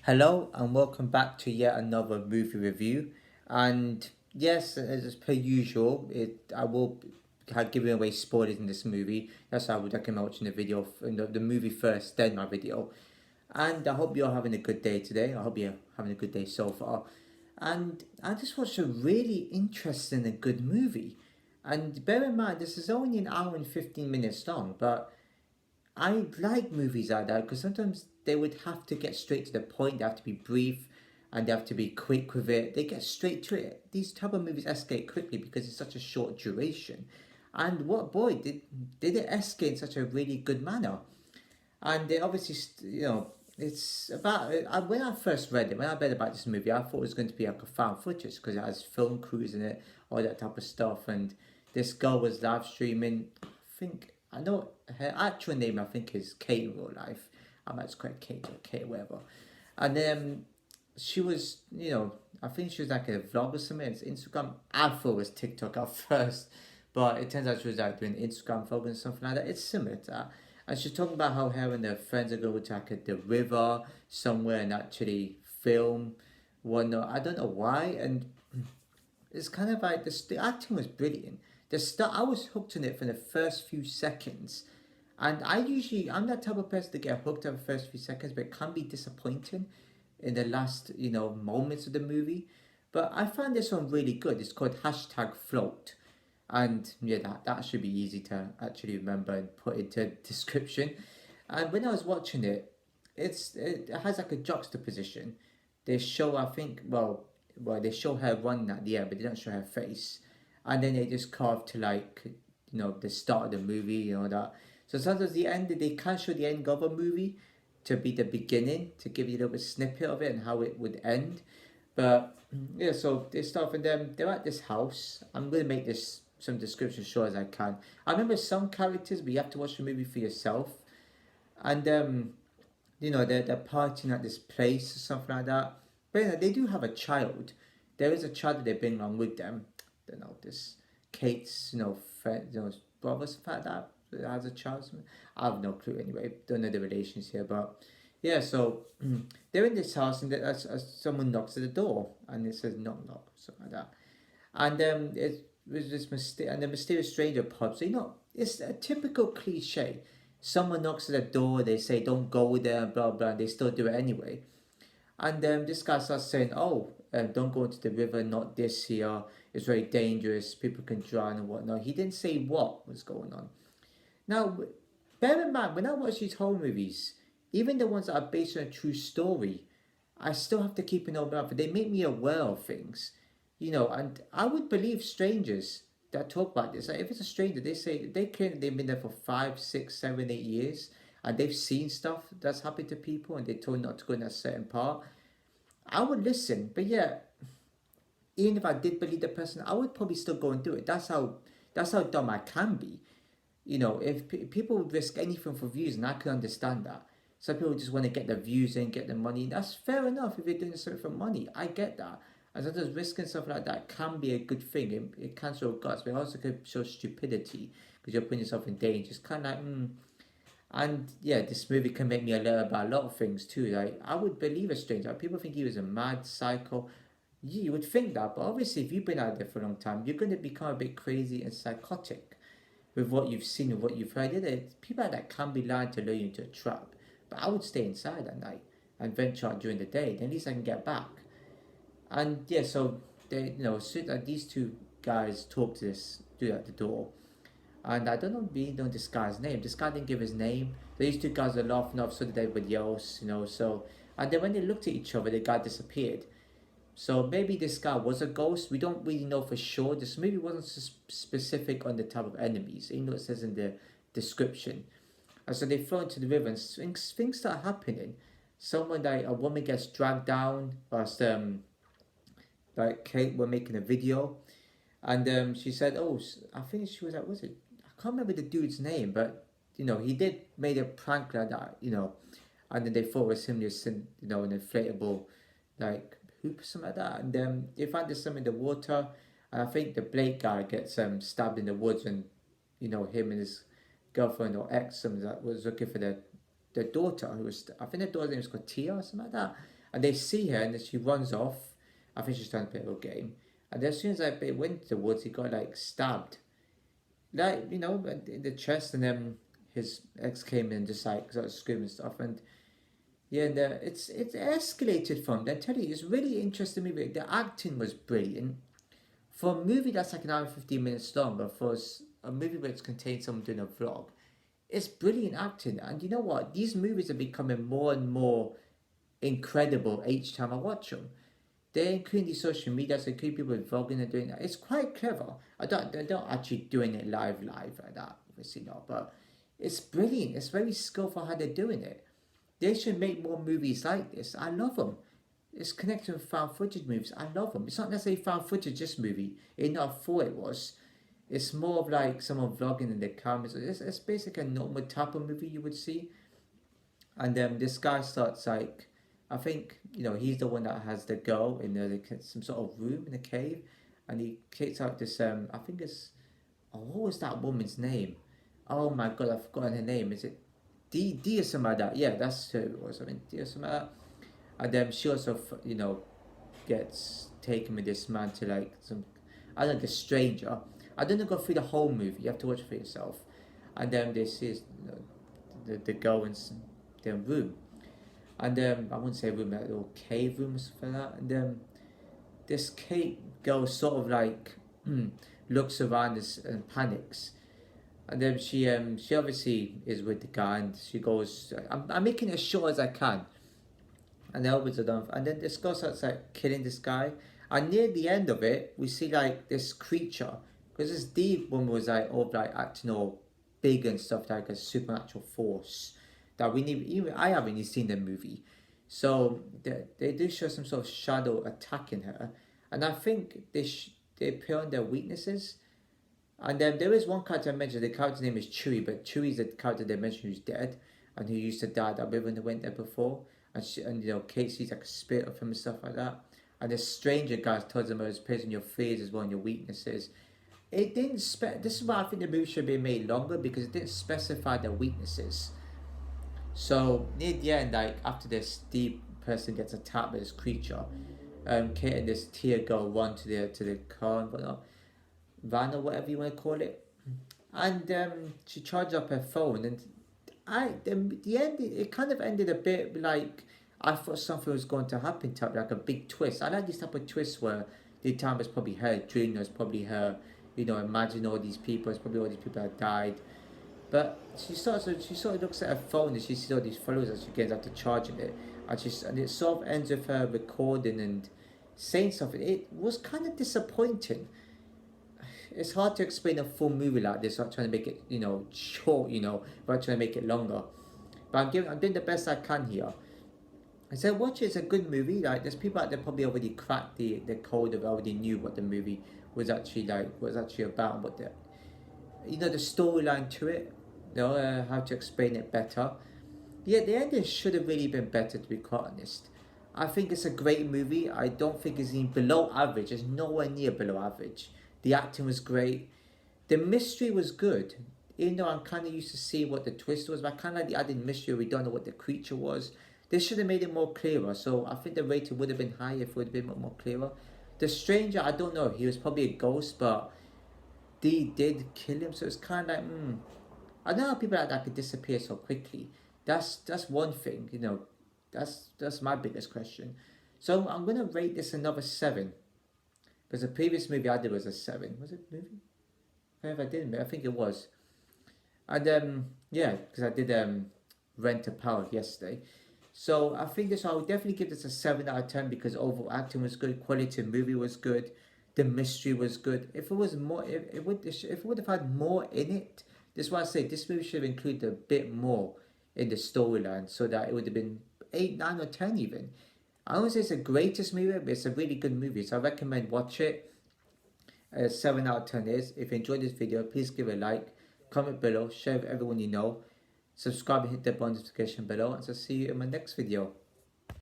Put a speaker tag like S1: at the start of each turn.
S1: Hello and welcome back to yet another movie review. And yes, as per usual, I will have given away spoilers in this movie. That's why I would recommend watching the video, the movie first, then my video. And I hope you're having a good day today. I hope you're having a good day so far. And I just watched a really interesting and good movie. And bear in mind, this is only an hour and 15 minutes long, but I like movies like that because sometimes they would have to get straight to the point. They have to be brief and they have to be quick with it. They get straight to it. These type of movies escalate quickly because it's such a short duration. And what boy did it escalate in such a really good manner? And they obviously, it's about when I first read it, when I read about this movie, I thought it was going to be like a found footage because it has film crews in it, all that type of stuff. And this girl was live streaming. I know her actual name. I think is Kate in real life. I might just correct Kate or Kate, whatever. And then she was, I think she was like a vlog or something. It's Instagram. I thought it was TikTok at first, but it turns out she was like doing Instagram vlog and something like that. It's similar to that. And she's talking about how her and her friends are going to like the river somewhere and actually film whatnot. I don't know why. And it's kind of like the acting was brilliant. I was hooked on it from the first few seconds. And I'm that type of person to get hooked at the first few seconds, but it can be disappointing in the last, moments of the movie. But I found this one really good. It's called hashtag float. And yeah, that should be easy to actually remember and put into description. And when I was watching it, it has like a juxtaposition. They show I think they show her running at the end, but they don't show her face. And then they just carve to like the start of the movie, that. So sometimes the end they can show the end of a movie to be the beginning to give you a little bit snippet of it and how it would end. But yeah, so they start with them. They're at this house. I'm gonna make this some description short as I can. I remember some characters, but you have to watch the movie for yourself. And they're partying at this place or something like that. But they do have a child. There is a child that they bring along with them. I don't know this Kate's friend, brother, something like that. Has a child. I have no clue anyway. Don't know the relations here, but yeah. So they're in this house and someone knocks at the door and it says knock knock something like that. And it was this and the mysterious stranger pops. It's a typical cliche. Someone knocks at the door, they say don't go there, blah blah, and they still do it anyway. And this guy starts saying, "Oh, don't go into the river, not this here. It's very dangerous. People can drown and whatnot." He didn't say what was going on. Now, bear in mind, when I watch these horror movies, even the ones that are based on a true story, I still have to keep an open eye. They make me aware of things, and I would believe strangers that talk about this. Like if it's a stranger, they claim that they've been there for 5, 6, 7, 8 years, and they've seen stuff that's happened to people, and they're told not to go in a certain part. I would listen, but yeah, even if I did believe the person, I would probably still go and do it. That's how dumb I can be. If people would risk anything for views, and I can understand that. Some people just want to get the views and get the money. That's fair enough if you're doing something for money. I get that. And sometimes risking stuff like that can be a good thing. It can show guts, but it also can show stupidity because you're putting yourself in danger. It's kind of like, And yeah, this movie can make me alert about a lot of things too. Like, I would believe a stranger. People think he was a mad psycho. You would think that, but obviously, if you've been out there for a long time, you're going to become a bit crazy and psychotic with what you've seen and what you've heard. People like that can be lying to lure you into a trap. But I would stay inside at night and venture out during the day. Then at least I can get back. And yeah, so these two guys talk to this dude at the door, and I don't know, really know this guy's name. This guy didn't give his name. These two guys are laughing off, so did everybody else, So, and then when they looked at each other, the guy disappeared. So maybe this guy was a ghost. We don't really know for sure. This movie wasn't specific on the type of enemies, even though it says in the description. And so they flow into the river, and things start happening. A woman gets dragged down, whilst like Kate were making a video, and she said, "Oh, I think she was like, was it? I can't remember the dude's name, but he did made a prank like that, and then they thought it was him just an inflatable, like hoop or something like that, and then they found this some in the water, and I think the Blake guy gets stabbed in the woods, and him and his girlfriend or ex something that was looking for the daughter who was I think the daughter's name was called Tia or something like that. and they see her, and then she runs off. I think she's trying to play a little game, and then as soon as they went to the woods, he got like stabbed, like in the chest, and then his ex came in and just like started screaming and stuff, and yeah, and it's escalated from there. I tell you, it's really interesting movie. The acting was brilliant for a movie that's like an hour and 15 minutes long, but for a movie where it's contained someone doing a vlog, it's brilliant acting. And you know what? These movies are becoming more and more incredible each time I watch them. They're including the social media, so including people vlogging and doing that. It's quite clever. They're not actually doing it live like that, obviously not, but it's brilliant. It's very skillful how they're doing it. They should make more movies like this. I love them. It's connected with found footage movies. I love them. It's not necessarily found footage, this movie. It's not I thought it was. It's more of like someone vlogging in the cameras. It's basically a normal type of movie you would see. And then this guy starts like, I think, he's the one that has the girl in some sort of room in a cave. And he takes out this, I think it's, what was that woman's name? Oh my god, I've forgotten her name. Is it D or something like that? Yeah, that's who it was. I mean, D or something like that. And then she also, gets taken with this man to like I don't know, a stranger. I don't go through the whole movie. You have to watch it for yourself. And then they see the girl in their room. And I wouldn't say room, like a little cave room or something like that. And this cave girl sort of like looks around and panics. And then she obviously is with the guy, and she goes, I'm making it as short as I can. And the opens are done. And then this girl starts like killing this guy. And near the end of it, we see like this creature, because this deep woman was like all like acting all big and stuff, like a supernatural force that even I haven't even seen the movie. So they do show some sort of shadow attacking her, and I think they play on their weaknesses. And then there is one character I mentioned. The character's name is Chewie, but Chewie's the character they mentioned who's dead and who used to die that we when they went there before. And Kate sees like a spirit of him and stuff like that. And this stranger guy tells them it's based on your fears as well and your weaknesses. It didn't this is why I think the movie should be made longer, because it didn't specify their weaknesses. So near the end, like after this deep person gets attacked by this creature, Kate and this Tia girl run to the car and whatnot, van or whatever you want to call it, and she charges up her phone, and the end, it kind of ended a bit like I thought something was going to happen, type like a big twist. I like this type of twist where the time was probably her dream, was probably her, imagine all these people, it's probably all these people that died. But she sort of looks at her phone and she sees all these photos as she gets after charging it, and it sort of ends with her recording and saying something. It was kind of disappointing. It's hard to explain a full movie like this. I'm trying to make it, short, but I'm trying to make it longer. But I'm doing the best I can here. I said, watch it. It's a good movie. Like, there's people out there probably already cracked the code of already knew what the movie was actually like, was actually about, what the storyline to it. How to explain it better. Yeah, the ending should have really been better, to be quite honest. I think it's a great movie. I don't think it's even below average. It's nowhere near below average. The acting was great. The mystery was good. Even though I'm kind of used to seeing what the twist was, but I kind of like the added mystery. We don't know what the creature was. They should have made it more clearer. So I think the rating would have been higher if it would have been more clearer. The stranger, I don't know. He was probably a ghost, but they did kill him. So it's kind of like, I don't know how people like that could disappear so quickly. That's one thing, That's my biggest question. So I'm gonna rate this another 7. Because the previous movie I did was a 7. Was it a movie? If I didn't, I think it was. And yeah, because I did Rent a Power yesterday. So I think I would definitely give this a 7 out of 10, because overall acting was good, quality of movie was good, the mystery was good. If it was more, if it would have had more in it, this is why I say this movie should have included a bit more in the storyline, so that it would have been 8, 9, or 10 even. I won't say it's the greatest movie, but it's a really good movie, so I recommend watch it. 7 out of 10 is. If you enjoyed this video, please give it a like, comment below, share with everyone you know, subscribe and hit the notification below, and so see you in my next video.